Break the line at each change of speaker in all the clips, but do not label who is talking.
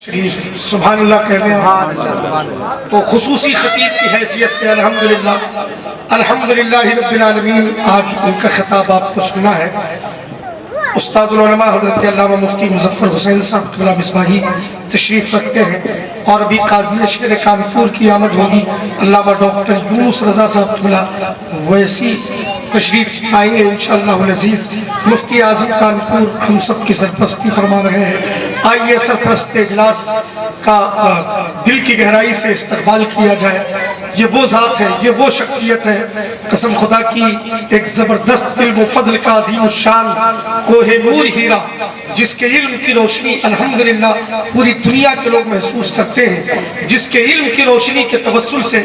سبحان اللہ کہتے ہیں تو خصوصی خطیب کی حیثیت سے الحمدللہ رب العالمین آج ان کا خطاب آپ کو سنا ہے۔ استاد العلماء حضرت علامہ مفتی مظفر حسین صاحب مصباحی تشریف رکھتے ہیں اور ابھی قاضی شہر کانپور کی آمد ہوگی۔ علامہ ڈاکٹر یونس رضا صاحب ویسی تشریف آئیں گے انشاءاللہ العزیز۔ مفتی اعظم کانپور ہم سب کی سرپرستی فرما رہے ہیں۔ آئیے سرپرست اجلاس کا دل کی گہرائی سے استقبال کیا جائے۔ یہ وہ ذات ہے، یہ وہ شخصیت ہے، قسم خدا کی ایک زبردست علم و فضل کا عظیم الشان کوہ نور ہیرا، جس کے علم کی روشنی الحمدللہ پوری دنیا کے لوگ محسوس کرتے ہیں، جس کے علم کی روشنی کے توسل سے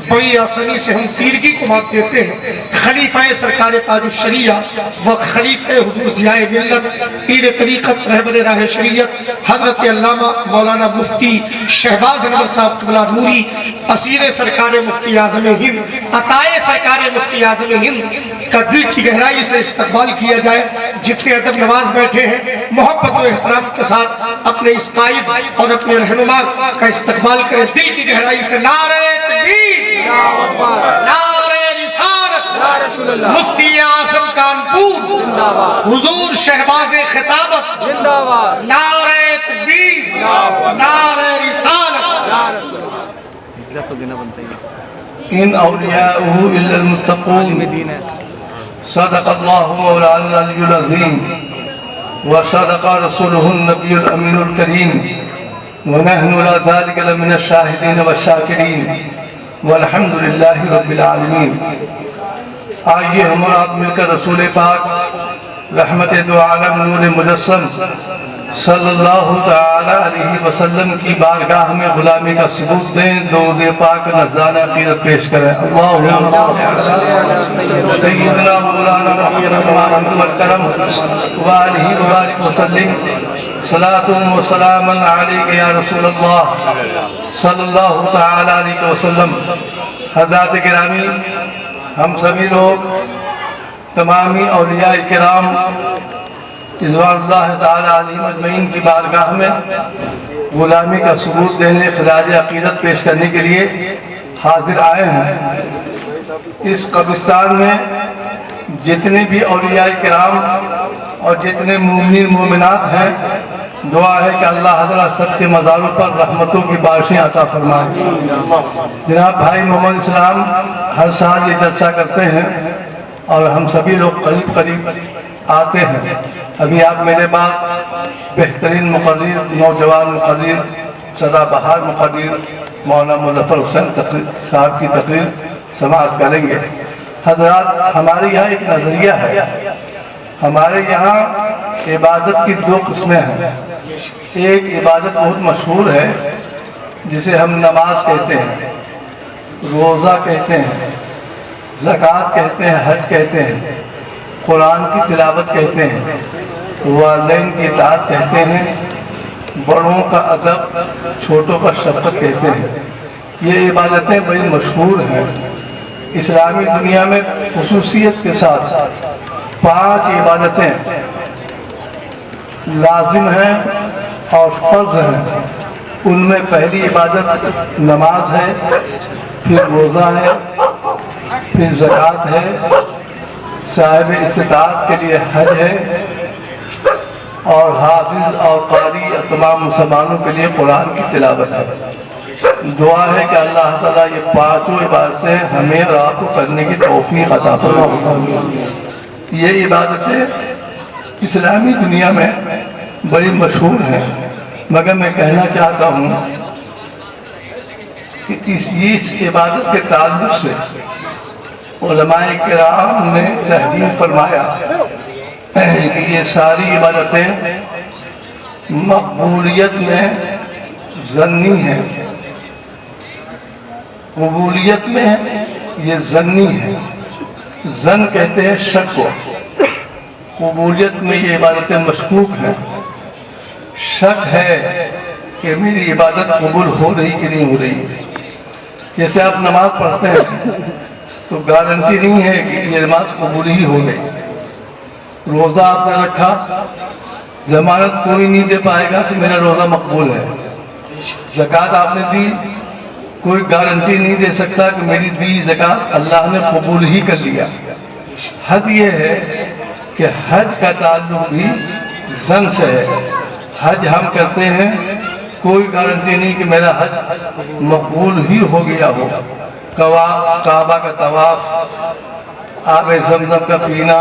بڑی آسانی سے ہم تیرگی کو مات دیتے ہیں۔ خلیفہ سرکار تاج الشریعہ و خلیفہ حضور ضیاء ملت پیر طریقت رہبر راہ شریعت حضرت علامہ مولانا مفتی شہباز انور صاحب قبلہ نوری، اسیر سرکار مفتی اعظم ہند، عطائے سرکار مفتی اعظم ہند کا دل کی گہرائی سے استقبال کیا جائے۔ جتنے ادب نواز بیٹھے ہیں محبت و احترام کے ساتھ اپنے اس قائد اور اپنے رہنما کا استقبال کریں دل کی گہرائی سے۔ نعرہ تکبیر، نعرہ رسالت، مفتی اعظم کانپور حضور شہباز خطابت، نعرہ تکبیر، نعرہ رسالت۔
ان اولیاءه الا المتقون صدق الله مولانا العلي العظيم وصدق رسوله النبي الامين الكريم ونحن على ذلك لمن الشاهدين والشاكرين والحمد لله رب العالمين۔ آئیے ہم اور آپ مل کر رسول پاک رحمت دو عالم نور مجسم صلی اللہ تعالی علیہ وسلم کی بارگاہ میں غلامی کا ثبوت دیں، درود پاک نذرانہ عقیدت پیش کریں۔ اللہم صلی علی سیدنا مولانا محمد والکرم وآلہ وبارک وسلم، صلاة و سلاما علیک یا رسول اللہ صلی اللہ تعالی علیہ وسلم۔ حضرات گرامی، ہم سبھی لوگ تمامی اولیاء کرام رضوان اللہ تعالی علیہم اجمعین کی بارگاہ میں غلامی کا ثبوت دینے، خراج عقیدت پیش کرنے کے لیے حاضر آئے ہیں۔ اس قبرستان میں جتنے بھی اولیاء کرام اور جتنے مومنین مومنات ہیں، دعا ہے کہ اللہ حضرت سب کے مزاروں پر رحمتوں کی بارشیں عطا فرمائے۔ جناب بھائی محمد اسلام ہر سال یہ جلسہ کرتے ہیں اور ہم سبھی لوگ قریب قریب آتے ہیں۔ ابھی آپ میرے بعد بہترین مقرر، نوجوان مقرر، سدا بہار مقرر مولانا مظفر حسین صاحب کی تقریر سماعت کریں گے۔ حضرات، ہمارے یہاں ایک نظریہ ہے، ہمارے یہاں عبادت کی دو قسمیں ہیں۔ ایک عبادت بہت مشہور ہے جسے ہم نماز کہتے ہیں، روزہ کہتے ہیں، زکوٰۃ کہتے ہیں، حج کہتے ہیں، قرآن کی تلاوت کہتے ہیں، والدین کی اطاعت کہتے ہیں، بڑوں کا ادب، چھوٹوں کا شفقت کہتے ہیں۔ یہ عبادتیں بڑی مشہور ہیں۔ اسلامی دنیا میں خصوصیت کے ساتھ 5 عبادتیں لازم ہیں اور فرض ہیں۔ ان میں پہلی عبادت نماز ہے، پھر روزہ ہے، پھر زکوٰۃ ہے، صاحب استطاعت کے لیے حج ہے، اور حافظ اور قاری تمام مسلمانوں کے لیے قرآن کی تلاوت ہے۔ دعا ہے کہ اللہ تعالیٰ یہ 5 عبادتیں ہمیں اور آپ کو کرنے کی توفیق عطا فرمائے۔ یہ عبادتیں اسلامی دنیا میں بڑی مشہور ہیں، مگر میں کہنا چاہتا ہوں کہ اس عبادت کے تعلق سے علماء کرام نے تحریر فرمایا کہ یہ ساری عبادتیں مقبولیت میں ظنی ہیں، قبولیت میں یہ ظنی ہے۔ ظن کہتے ہیں شک کو، قبولیت میں یہ عبادتیں مشکوک ہیں۔ شک ہے کہ میری عبادت قبول ہو رہی کہ نہیں ہو رہی۔ جیسے آپ نماز پڑھتے ہیں تو گارنٹی نہیں ہے کہ یہ نماز قبول ہی ہو گئی۔ روزہ آپ نے رکھا، ضمانت کوئی نہیں دے پائے گا کہ میرا روزہ مقبول ہے۔ زکوٰۃ آپ نے دی، کوئی گارنٹی نہیں دے سکتا کہ میری دی زکوٰۃ اللہ نے قبول ہی کر لیا۔ حد یہ ہے کہ حج کا تعلق بھی زن سے ہے۔ حج ہم کرتے ہیں، کوئی گارنٹی نہیں کہ میرا حج مقبول ہی ہو گیا ہو۔ کعبہ کا طواف، آب زمزم کا پینا،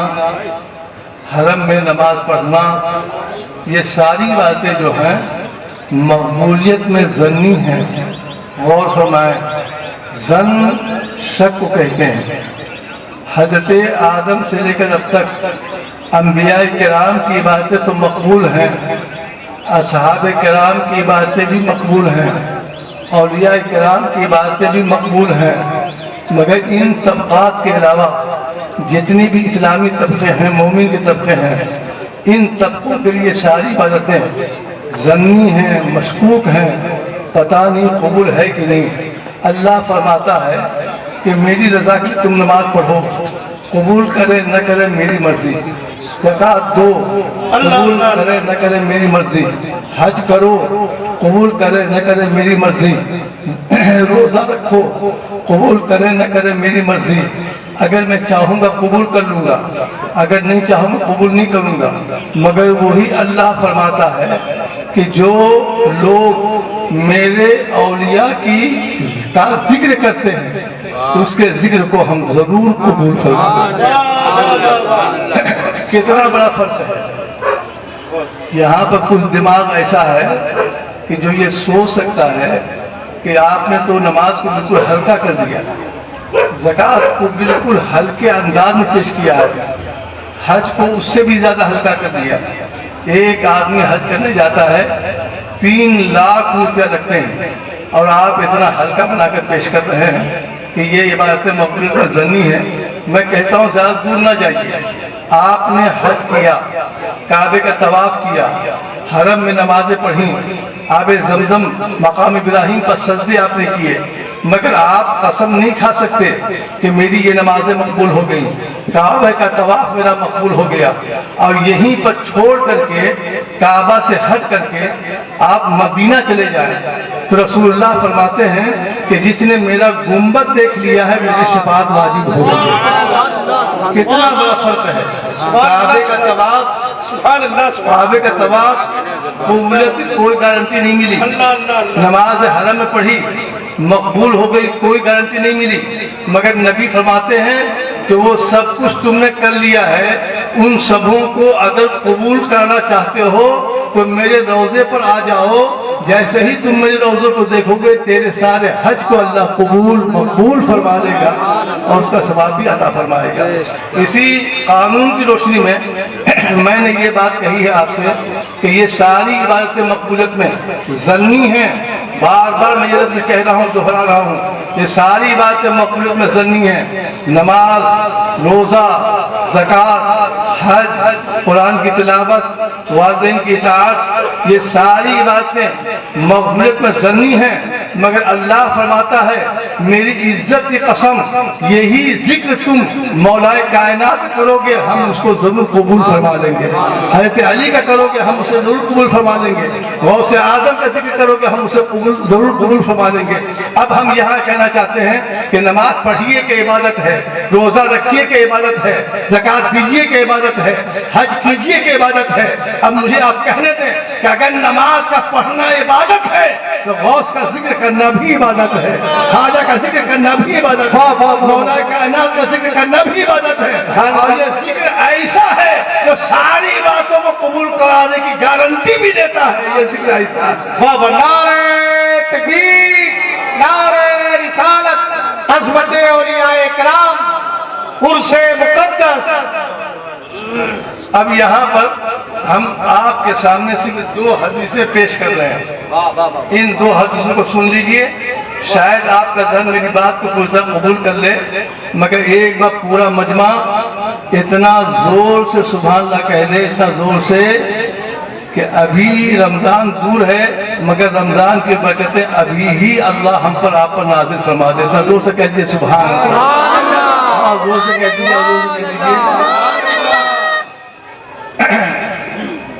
حرم میں نماز پڑھنا، یہ ساری باتیں جو ہیں مقبولیت میں ظنی ہیں۔ غور فرمائیں، ظن شک کو کہتے ہیں۔ حضرت آدم سے لے کر اب تک انبیاء کرام کی باتیں تو مقبول ہیں، اصحاب کرام کی باتیں بھی مقبول ہیں، اولیاء کرام کی باتیں بھی مقبول ہیں، مگر ان طبقات کے علاوہ جتنی بھی اسلامی طبقے ہیں، مومن کے طبقے ہیں، ان طبقوں کے لیے ساری باتیں ظنی ہیں، مشکوک ہیں، پتہ نہیں قبول ہے کہ نہیں۔ اللہ فرماتا ہے کہ میری رضا کی تم نماز پڑھو، قبول کرے نہ کرے میری مرضی، زکوٰۃ دو، قبول کرے نہ کرے میری مرضی، حج کرو، قبول کرے نہ کرے میری مرضی، روزہ رکھو، قبول کرے نہ کرے میری مرضی۔ اگر میں چاہوں گا قبول کر لوں گا، اگر نہیں چاہوں گا قبول نہیں کروں گا۔ مگر وہی اللہ فرماتا ہے کہ جو لوگ میرے اولیاء کا ذکر کرتے ہیں اس کے ذکر کو ہم ضرور قبول فرمائیں گے۔ کتنا بڑا فرق ہے۔ یہاں پر کچھ دماغ ایسا ہے کہ جو یہ سوچ سکتا ہے کہ آپ نے تو نماز کو بالکل ہلکا کر دیا، زکوٰۃ کو بالکل ہلکے انداز میں پیش کیا ہے، حج کو اس سے بھی زیادہ ہلکا کر دیا۔ ایک آدمی حج کرنے جاتا ہے 3 لاکھ روپیہ لگتے ہیں، اور آپ اتنا ہلکا بنا کر پیش کر رہے ہیں کہ یہ عبادت مقبولیت کا ظنی ہے۔ میں کہتا ہوں زیادہ دور نہ جائیے، آپ نے حج کیا، کعبے کا طواف کیا، حرم میں نمازیں پڑھیں، آب زمزم مقام ابراہیم پر سجدے آپ نے کیے، مگر آپ قسم نہیں کھا سکتے کہ میری یہ نمازیں مقبول ہو گئیں، کعبہ کا طواف میرا مقبول ہو گیا، اور یہیں پر چھوڑ کر کے کعبہ سے ہٹ کر کے آپ مدینہ چلے جائیں تو رسول اللہ فرماتے ہیں کہ جس نے میرا گنبد دیکھ لیا ہے میری شفاعت واجب ہو گئی۔ کتنا بڑا فرق ہے۔ کعبے کا طواف، کعبے کا طواف قبولیت کی کوئی گارنٹی نہیں ملی، نماز حرم میں پڑھی مقبول ہو گئی، کوئی گارنٹی نہیں ملی، مگر نبی فرماتے ہیں کہ وہ سب کچھ تم نے کر لیا ہے، ان سبوں کو اگر قبول کرنا چاہتے ہو تو میرے روضے پر آ جاؤ، جیسے ہی تم میرے روضے کو دیکھو گے تیرے سارے حج کو اللہ مقبول فرما لے گا اور اس کا ثواب بھی عطا فرمائے گا۔ اسی قانون کی روشنی میں میں نے یہ بات کہی ہے آپ سے کہ یہ ساری عبادتیں مقبولیت میں ظنی ہیں۔ بار بار میں یہ لفظ کہہ رہا ہوں، دہرا رہا ہوں، یہ ساری باتیں مقبولیت میں ظنی ہیں۔ نماز، روزہ، زکوٰۃ، حج، قرآن کی تلاوت، والدین کی اطاعت، یہ ساری باتیں مقبولیت میں ظنی ہیں، مگر اللہ فرماتا ہے میری عزت کی قسم یہی ذکر تم مولا کائنات کرو گے ہم اس کو ضرور قبول فرما لیں گے، حضرت علی کا کرو گے ہم اسے ضرور قبول فرما لیں گے، غوث اعظم کا ذکر کرو گے ہم اسے ضرور قبول فرما لیں گے۔ اب ہم یہاں کہنا چاہتے ہیں کہ نماز پڑھیے کہ عبادت ہے، روزہ رکھیے کہ عبادت ہے، زکوٰۃ دیجیے کہ عبادت ہے، حج کیجیے کہ عبادت ہے۔ اب مجھے آپ کہنے دیں کہ اگر نماز کا پڑھنا عبادت ہے تو غوث کا ذکر کرنا بھی عبادت ہے، خواجہ کا ذکر کرنا بھی عبادت ہے، مولا کائنات کا ذکر کرنا بھی عبادت ہے، اور یہ ذکر ایسا ہے جو ساری باتوں کو قبول کرانے کی گارنٹی بھی دیتا ہے۔ یہ ذکر ایسا ہے۔
نعرہ تکبیر، نعرہ رسالت، عظمت اولیاء کرام، عرص مقدس۔
اب یہاں پر ہم آپ کے سامنے صرف 2 حدیثیں پیش کر رہے ہیں، ان 2 حدیثوں کو سن لیجئے، شاید آپ کا ذہن میری بات کو قبول کر لے، مگر ایک بار پورا مجمع اتنا زور سے سبحان اللہ کہہ دے، اتنا زور سے کہ ابھی رمضان دور ہے مگر رمضان کی برکتیں ابھی ہی اللہ ہم پر آپ پر نازل فرما دے۔ اتنا زور سے کہہ دیجئے سبحان اللہ، زور سے کہہ دیجئے، زور سے کہہ دیجئے۔